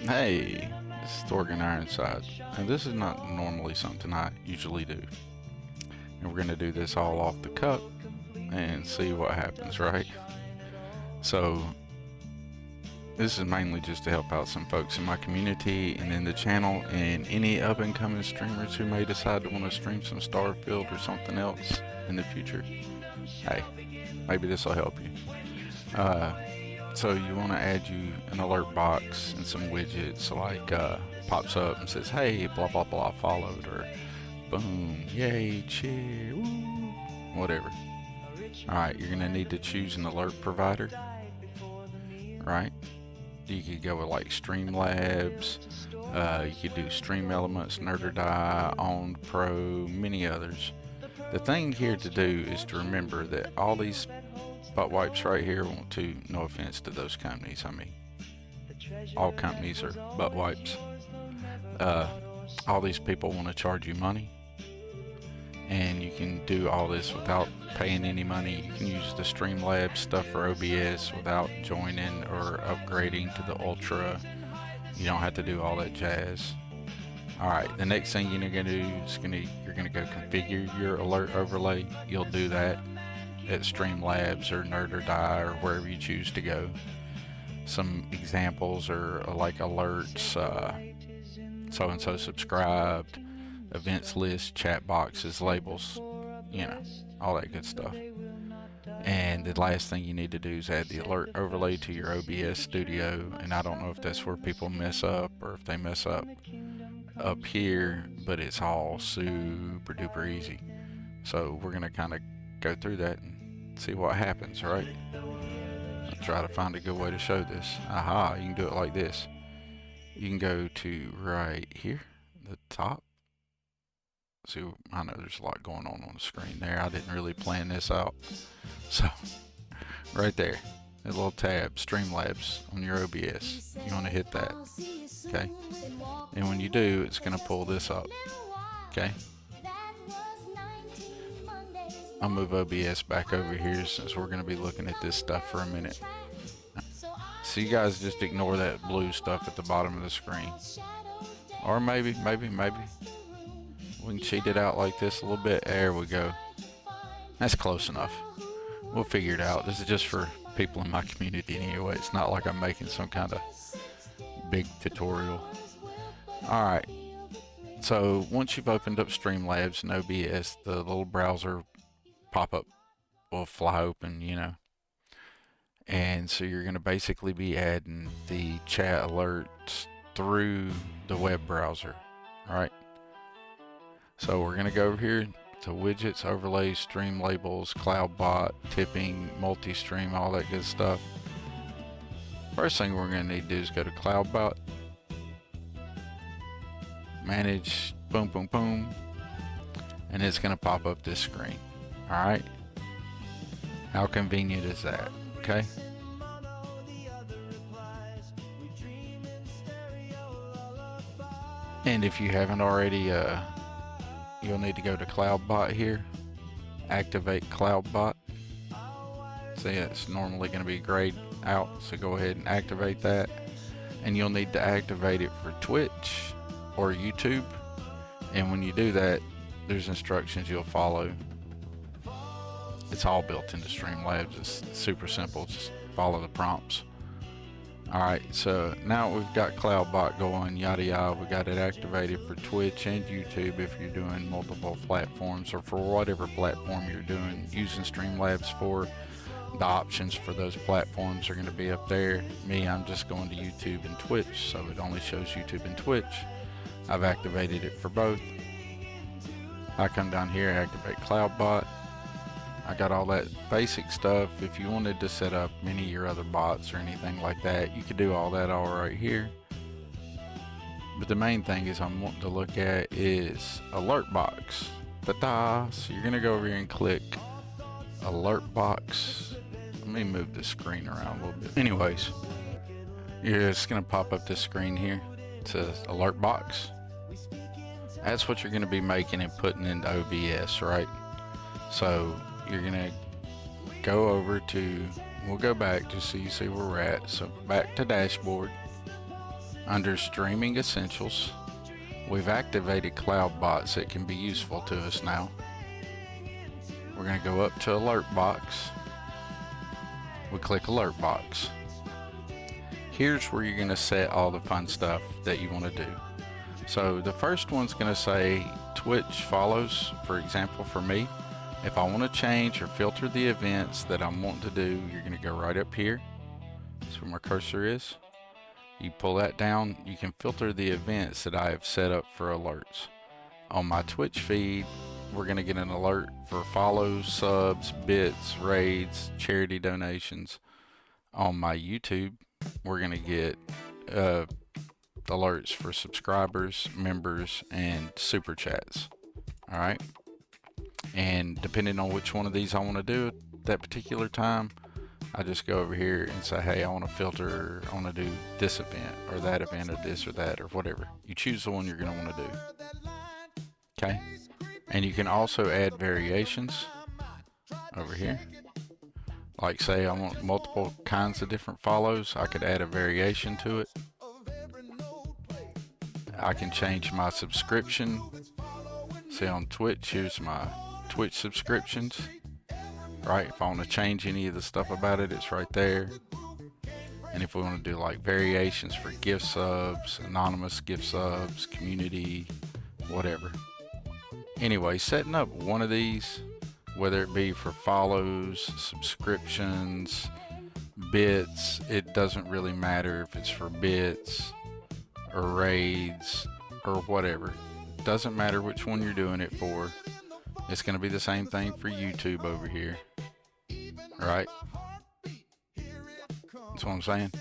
Hey, this is Thorgen Ironside, and this is not normally something I usually do. And we're going to do this all off the cup and see what happens, right? So, this is mainly just to help out some folks in my community and in the channel, and any up and coming streamers who may decide to want to stream some Starfield or something else in the future. Hey, maybe this will help you. So you want to add you an alert box and some widgets like pops up and says, hey, blah blah blah followed, or boom, yay, cheer, woo, whatever. Alright, you're going to need to choose an alert provider, right? You could go with like Streamlabs, you could do Stream Elements, Nerd or Die, Owned Pro, many others. The thing here to do is to remember that all these butt wipes right here want to, no offense to those companies, I mean, all companies are butt wipes. All these people want to charge you money, and you can do all this without paying any money. You can use the Streamlabs stuff for OBS without joining or upgrading to the Ultra. You don't have to do all that jazz. Alright, the next thing you're going to do is you're going to go configure your alert overlay. You'll do that at Streamlabs or Nerd or Die or wherever you choose to go. Some examples are like alerts, so-and-so subscribed, events list, chat boxes, labels, you know, all that good stuff. And the last thing you need to do is add the alert overlay to your OBS studio, and I don't know if that's where people mess up or if they mess up here, but it's all super duper easy. So we're going to kind of go through that and see what happens, right? I'll try to find a good way to show this. Aha, you can do it like this. You can go to right here, the top. See, I know there's a lot going on the screen there. I didn't really plan this out. So, right there, that little tab, Streamlabs on your OBS. You want to hit that, okay? And when you do, it's going to pull this up, okay? I'll move OBS back over here since we're going to be looking at this stuff for a minute. So you guys just ignore that blue stuff at the bottom of the screen. Or maybe we can cheat it out like this a little bit. There we go. That's close enough. We'll figure it out. This is just for people in my community anyway. It's not like I'm making some kind of big tutorial. Alright. So once you've opened up Streamlabs and OBS, the little browser pop-up will fly open, you know. And so you're going to basically be adding the chat alerts through the web browser. Alright. So we're going to go over here to widgets, overlays, stream labels, CloudBot, tipping, multi-stream, all that good stuff. First thing we're going to need to do is go to CloudBot, manage, boom, boom, boom, and it's going to pop up this screen. Alright? How convenient is that? Okay? And if you haven't already, you'll need to go to CloudBot here, activate CloudBot. See, it's normally going to be grayed out, so go ahead and activate that. And you'll need to activate it for Twitch or YouTube. And when you do that, there's instructions you'll follow. It's all built into Streamlabs. It's super simple. Just follow the prompts. Alright, so now we've got CloudBot going, yada yada. We got it activated for Twitch and YouTube if you're doing multiple platforms, or for whatever platform you're doing using Streamlabs for. The options for those platforms are going to be up there. Me, I'm just going to YouTube and Twitch, so it only shows YouTube and Twitch. I've activated it for both. I come down here, activate CloudBot. I got all that basic stuff. If you wanted to set up any of your other bots or anything like that, you could do all that all right here. But the main thing is I'm wanting to look at is alert box. Ta-da! So you're gonna go over here and click alert box. Let me move the screen around a little bit. Anyways, you're just gonna pop up this screen here. It says alert box. That's what you're gonna be making and putting into OBS, right? So you're gonna go over to, we'll go back just so you see where we're at. So back to dashboard, under Streaming Essentials, we've activated cloud bots that can be useful to us now. We're going to go up to Alert Box. We click Alert Box. Here's where you're going to set all the fun stuff that you want to do. So the first one's going to say Twitch follows. For example, for me, if I want to change or filter the events that I'm wanting to do, you're going to go right up here. That's where my cursor is. You pull that down, you can filter the events that I have set up for alerts. On my Twitch feed, we're going to get an alert for follows, subs, bits, raids, charity donations. On my YouTube, we're going to get alerts for subscribers, members, and super chats. All right. And depending on which one of these I want to do at that particular time, I just go over here and say, hey, I want to filter, I want to do this event or that event or this or that or whatever. You choose the one you're going to want to do. Okay. And you can also add variations over here. Like say I want multiple kinds of different follows, I could add a variation to it. I can change my subscription. See on Twitch, here's my Twitch subscriptions. Right, if I want to change any of the stuff about it, it's right there. And if we want to do like variations for gift subs, anonymous gift subs, community, whatever. Anyway, setting up one of these, whether it be for follows, subscriptions, bits, it doesn't really matter if it's for bits or raids or whatever. Doesn't matter which one you're doing it for. It's going to be the same thing for YouTube over here. Right? That's what I'm saying.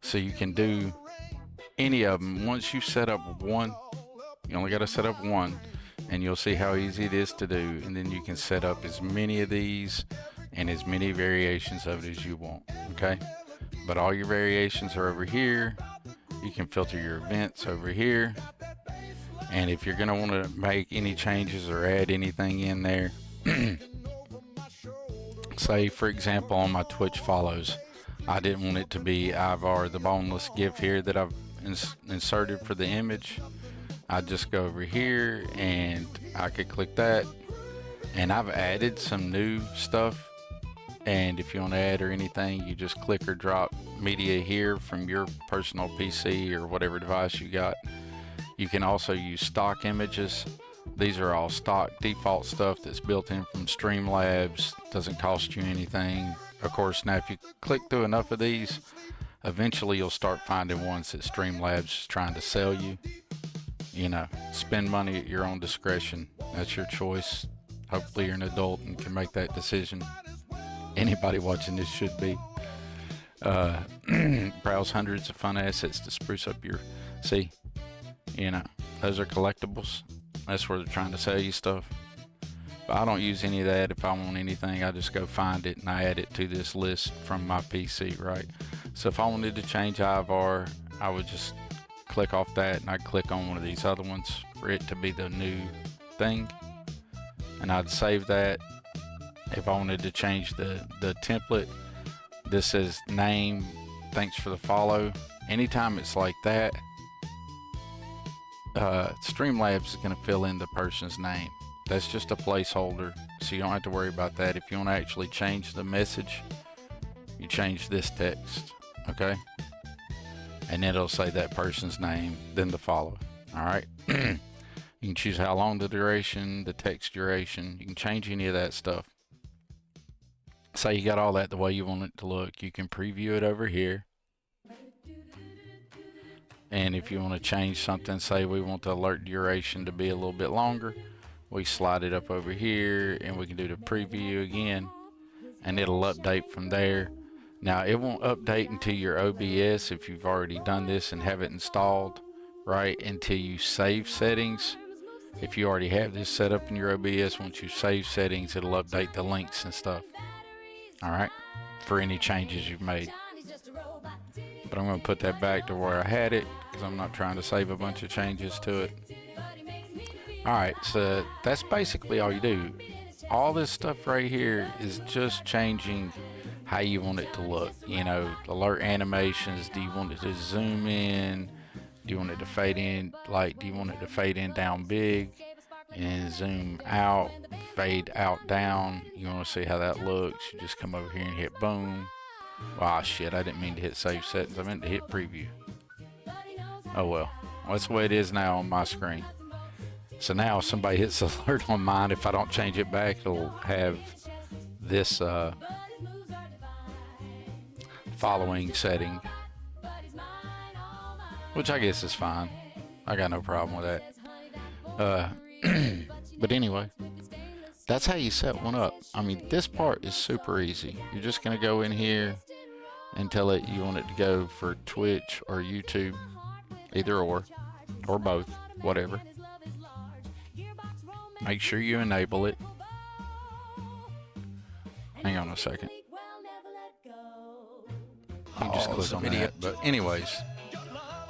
So you can do any of them. Once you set up one, you only got to set up one, and you'll see how easy it is to do. And then you can set up as many of these and as many variations of it as you want. Okay? But all your variations are over here. You can filter your events over here. And if you're going to want to make any changes or add anything in there, say for example on my Twitch follows, I didn't want it to be Ivar the boneless gif here that I've inserted for the image. I just go over here and I could click that, and I've added some new stuff. And if you want to add or anything, you just click or drop media here from your personal PC or whatever device you got. You can also use stock images. These are all stock default stuff that's built in from Streamlabs. Doesn't cost you anything. Of course, now if you click through enough of these, eventually you'll start finding ones that Streamlabs is trying to sell you. You know, spend money at your own discretion. That's your choice. Hopefully you're an adult and can make that decision. Anybody watching this should be. Browse hundreds of fun assets to spruce up your... See, you know, those are collectibles. That's where they're trying to sell you stuff. But I don't use any of that. If I want anything, I just go find it and I add it to this list from my PC, right? So if I wanted to change Ivar, I would just click off that and I'd click on one of these other ones for it to be the new thing. And I'd save that. If I wanted to change the template, this says name, thanks for the follow. Anytime it's like that, Streamlabs is going to fill in the person's name. That's just a placeholder, so you don't have to worry about that. If you want to actually change the message, you change this text, okay? And then it'll say that person's name, then the follow, all right? You can choose how long the duration, the text duration. You can change any of that stuff. Say you got all that the way you want it to look. You can preview it over here. And if you want to change something, say we want the alert duration to be a little bit longer, we slide it up over here and we can do the preview again and it'll update from there. Now it won't update into your OBS if you've already done this and have it installed, right, until you save settings. If you already have this set up in your OBS, once you save settings, it'll update the links and stuff, all right, for any changes you've made. But I'm going to put that back to where I had it because I'm not trying to save a bunch of changes to it. Alright, so that's basically all you do. All this stuff right here is just changing how you want it to look. You know, alert animations. Do you want it to zoom in? Do you want it to fade in? Like, do you want it to fade in down big and zoom out, fade out down? You want to see how that looks? You just come over here and hit boom. Ah, shit, I didn't mean to hit save settings. I meant to hit preview. Oh well, that's the way it is now on my screen. So now if somebody hits alert on mine, if I don't change it back, it'll have this following setting, which I guess is fine. I got no problem with that. But anyway, that's how you set one up. I mean, this part is super easy. You're just gonna go in here and tell it you want it to go for Twitch or YouTube, either or both, whatever. Make sure you enable it. Hang on a second. You just click on that. But anyways,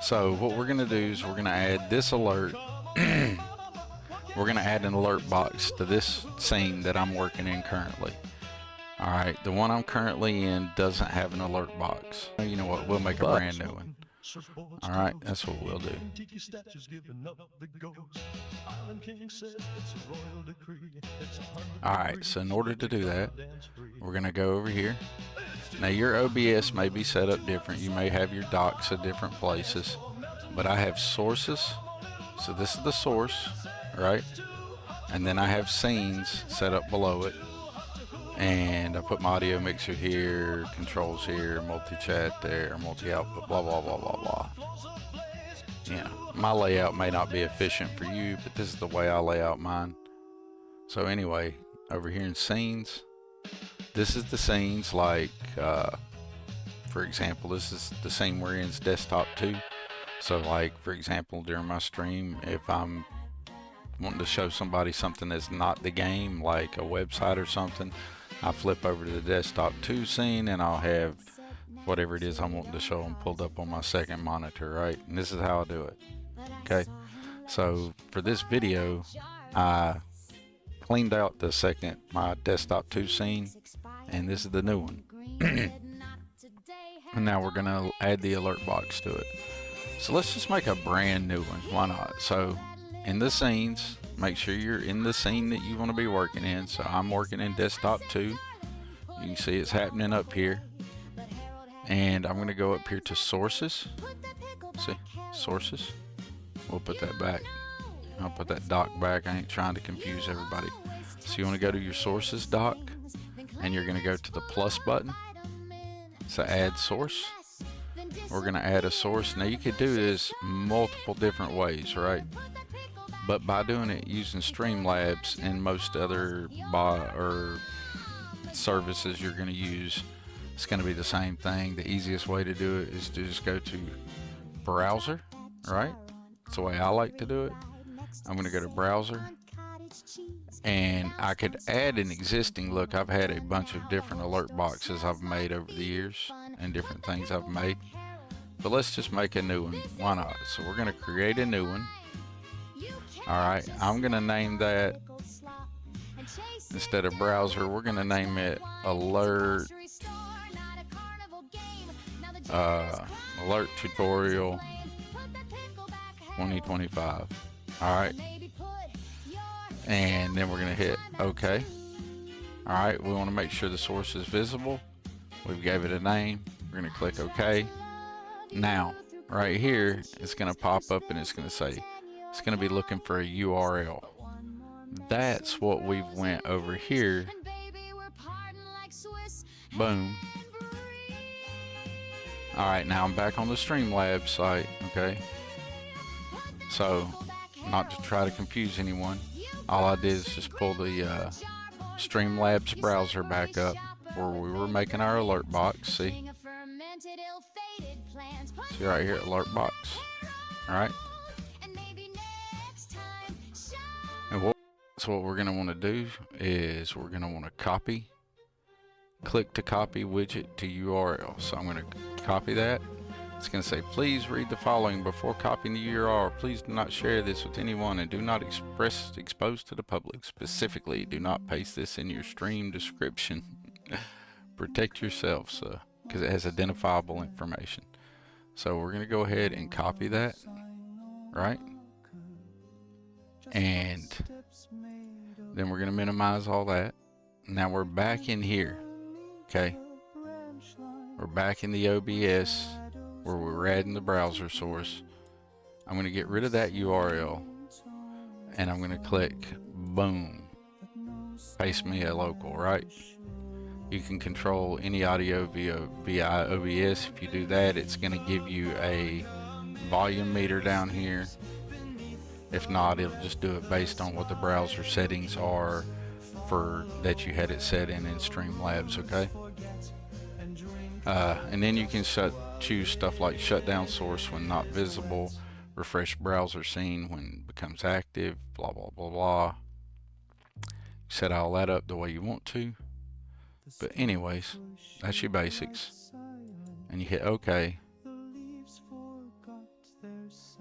so what we're gonna do is we're gonna add this alert. We're gonna add an alert box to this scene that I'm working in currently. Alright, the one I'm currently in doesn't have an alert box. You know what, we'll make a brand new one. Alright, that's what we'll do. Alright, so in order to do that, we're gonna go over here. Now your OBS may be set up different. You may have your docs at different places, but I have sources. So this is the source, right? And then I have scenes set up below it. And I put my audio mixer here, controls here, multi-chat there, multi-output, blah, blah, blah, blah, blah. Yeah, my layout may not be efficient for you, but this is the way I lay out mine. So anyway, over here in scenes, this is the scenes like, for example, this is the scene we're in, is desktop 2. So like, for example, during my stream, if I'm wanting to show somebody something that's not the game, like a website or something, I flip over to the desktop 2 scene and I'll have whatever it is I'm wanting to show them pulled up on my second monitor, right? And this is how I do it. Okay, so for this video, I cleaned out my desktop 2 scene, and this is the new one. And now we're gonna add the alert box to it. So let's just make a brand new one. Why not? So in the scenes, make sure you're in the scene that you want to be working in. So I'm working in desktop 2. You can see it's happening up here. And I'm going to go up here to sources. See, sources. We'll put that back. I'll put that doc back. I ain't trying to confuse everybody. So you want to go to your sources doc, and you're going to go to the plus button. So add source. We're going to add a source. Now you could do this multiple different ways, right? But by doing it using Streamlabs and most other services you're going to use, it's going to be the same thing. The easiest way to do it is to just go to browser, right? That's the way I like to do it. I'm going to go to browser, and I could add an existing look. I've had a bunch of different alert boxes I've made over the years and different things I've made. But let's just make a new one. Why not? So we're going to create a new one. Alright, I'm going to name that, instead of browser, we're going to name it alert tutorial 2025. Alright, and then we're going to hit OK. Alright, we want to make sure the source is visible. We've gave it a name. We're going to click OK. Now, right here, it's going to pop up and it's going to say, it's going to be looking for a URL. That's what we've went over here. Boom. Alright, now I'm back on the Streamlabs site, okay? So, not to try to confuse anyone, all I did is just pull the Streamlabs browser back up where we were making our alert box, see? See right here, alert box. Alright? So what we're going to want to do is we're going to want to click to copy widget to URL. So I'm going to copy that. It's going to say, please read the following before copying the URL. Please do not share this with anyone and do not expose to the public. Specifically, do not paste this in your stream description. Protect yourself, so because it has identifiable information. So we're gonna go ahead and copy that, right? And then we're gonna minimize all that. Now we're back in here, okay? We're back in the OBS where we're adding the browser source. I'm gonna get rid of that URL and I'm gonna click boom, paste me a local, right? You can control any audio via OBS. If you do that, it's going to give you a volume meter down here. If not, it'll just do it based on what the browser settings are for that you had it set in Streamlabs, okay? And then you can choose stuff like shut down source when not visible, refresh browser scene when it becomes active, blah, blah, blah, blah. Set all that up the way you want to. But anyways, that's your basics. And you hit OK.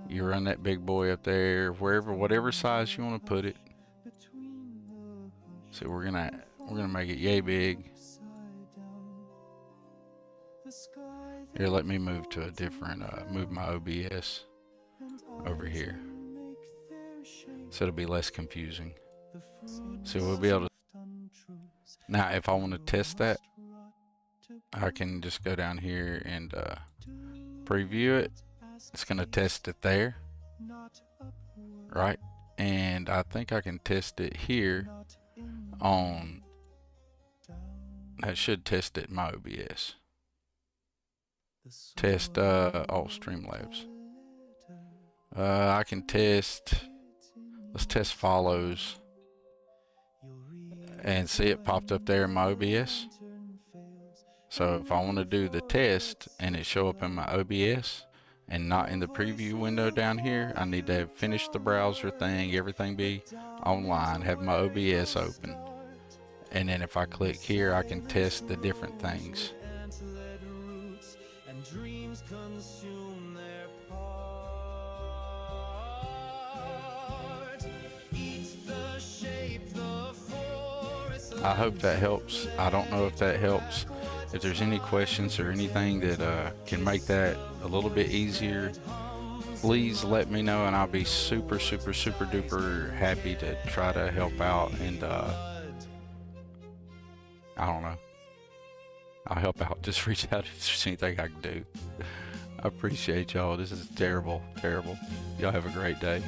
You run that big boy up there, whatever size you want to put it. So we're gonna make it yay big. Here, let me move to a different, move my OBS over here. So it'll be less confusing. So we'll be able to. Now, if I want to test that, I can just go down here and preview it. It's going to test it there, right? And I think I can test it here on, that should test it in my OBS. Test all Streamlabs. I can test, let's test follows. And see, it popped up there in my OBS. So if I want to do the test and it show up in my OBS and not in the preview window down here, I need to finish the browser thing, everything be online, have my OBS open. And then if I click here, I can test the different things. I hope that helps. I don't know if that helps. If there's any questions or anything that can make that a little bit easier, please let me know, and I'll be super, super, super duper happy to try to help out. And I don't know, I'll help out. Just reach out if there's anything I can do. I appreciate y'all. This is terrible, terrible. Y'all have a great day.